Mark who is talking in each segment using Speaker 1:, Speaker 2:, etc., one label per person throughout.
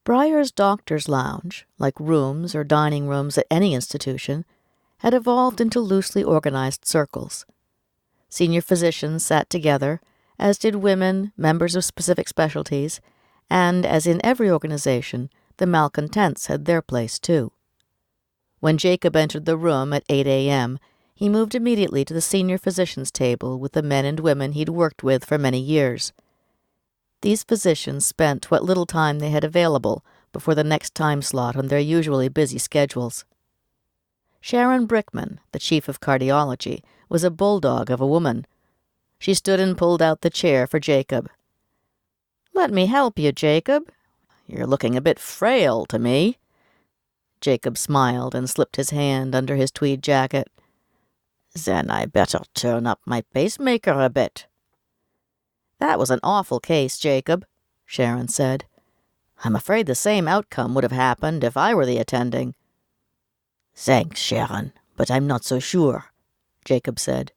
Speaker 1: Breyer's doctor's lounge, like rooms or dining rooms at any institution, had evolved into loosely organized circles. Senior physicians sat together, as did women, members of specific specialties, and, as in every organization, the malcontents had their place too. When Jacob entered the room at 8 a.m., he moved immediately to the senior physician's table with the men and women he'd worked with for many years. These physicians spent what little time they had available before the next time slot on their usually busy schedules. Sharon Brickman, the chief of cardiology, was a bulldog of a woman. She stood and pulled out the chair for Jacob. "Let me help you, Jacob. You're looking a bit frail to me." Jacob smiled and slipped his hand under his tweed jacket. "Then I better turn up my pacemaker a bit." "That was an awful case, Jacob," Sharon said. "I'm afraid the same outcome would have happened if I were the attending." "Thanks, Sharon, but I'm not so sure," Jacob said.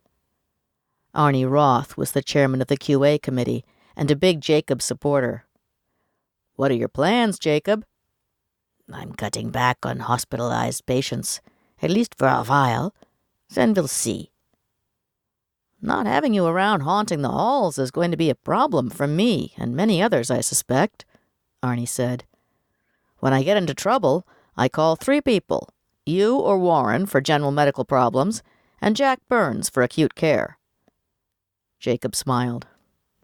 Speaker 1: Arnie Roth was the chairman of the QA committee and a big Jacob supporter. "What are your plans, Jacob?" "I'm cutting back on hospitalized patients, at least for a while. Then we'll see." "Not having you around haunting the halls is going to be a problem for me and many others, I suspect," Arnie said. "When I get into trouble, I call 3 people, you or Warren for general medical problems, and Jack Burns for acute care." Jacob smiled.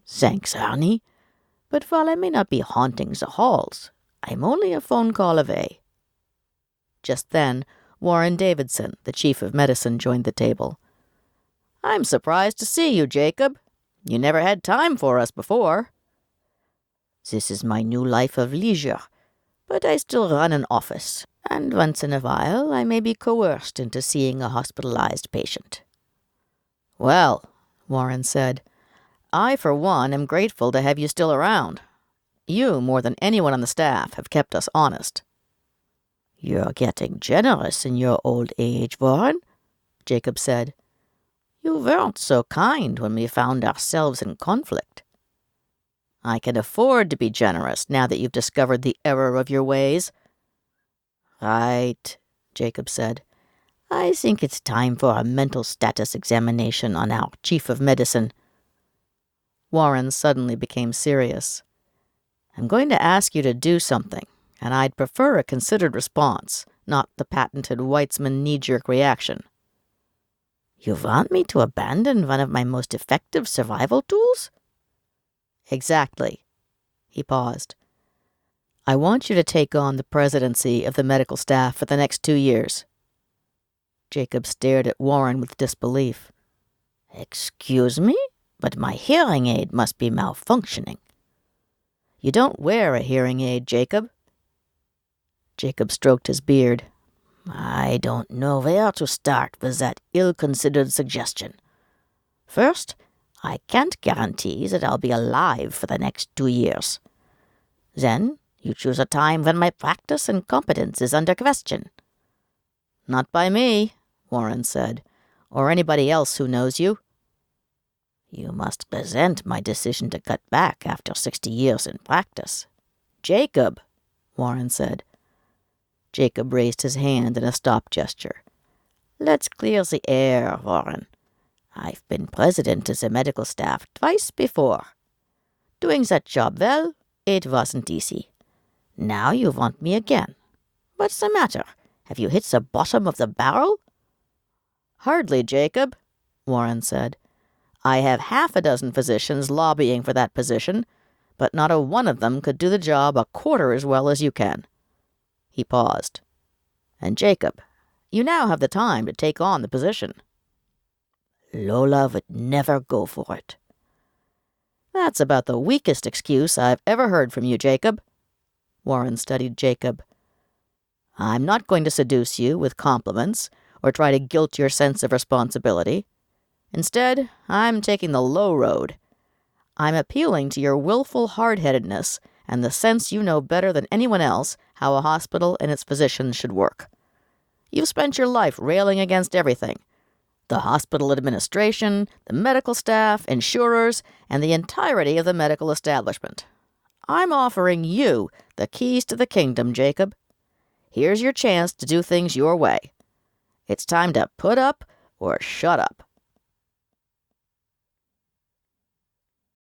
Speaker 1: "Thanks, Arnie. But while I may not be haunting the halls, I'm only a phone call away." Just then, Warren Davidson, the chief of medicine, joined the table. "I'm surprised to see you, Jacob. You never had time for us before." "This is my new life of leisure, but I still run an office, and once in a while I may be coerced into seeing a hospitalized patient." "Well," Warren said, "I, for one, am grateful to have you still around. You, more than anyone on the staff, have kept us honest." "You're getting generous in your old age, Warren," Jacob said. "You weren't so kind when we found ourselves in conflict." "I can afford to be generous now that you've discovered the error of your ways." "Right," Jacob said. "I think it's time for a mental status examination on our chief of medicine." Warren suddenly became serious. "I'm going to ask you to do something, and I'd prefer a considered response, not the patented Weitzman knee-jerk reaction." "You want me to abandon one of my most effective survival tools?" "Exactly." He paused. "I want you to take on the presidency of the medical staff for the next 2 years." Jacob stared at Warren with disbelief. "Excuse me, but my hearing aid must be malfunctioning." "You don't wear a hearing aid, Jacob." Jacob stroked his beard. "I don't know where to start with that ill-considered suggestion. First, I can't guarantee that I'll be alive for the next 2 years. Then, you choose a time when my practice and competence is under question." "Not by me," Warren said, "or anybody else who knows you." "You must resent my decision to cut back after 60 years in practice." "Jacob," Warren said. Jacob raised his hand in a stop gesture. "Let's clear the air, Warren. I've been president of the medical staff twice before. Doing that job well, it wasn't easy. Now you want me again. What's the matter? Have you hit the bottom of the barrel?" "Hardly, Jacob," Warren said. "I have 6 physicians lobbying for that position, but not a one of them could do the job a quarter as well as you can." He paused. "And Jacob, you now have the time to take on the position." "Lola would never go for it." "That's about the weakest excuse I've ever heard from you, Jacob." Warren studied Jacob. "I'm not going to seduce you with compliments or try to guilt your sense of responsibility. Instead, I'm taking the low road. I'm appealing to your willful hard-headedness and the sense you know better than anyone else how a hospital and its physicians should work. You've spent your life railing against everything: the hospital administration, the medical staff, insurers, and the entirety of the medical establishment. I'm offering you The keys to the kingdom, Jacob. Here's your chance to do things your way. It's time to put up or shut up."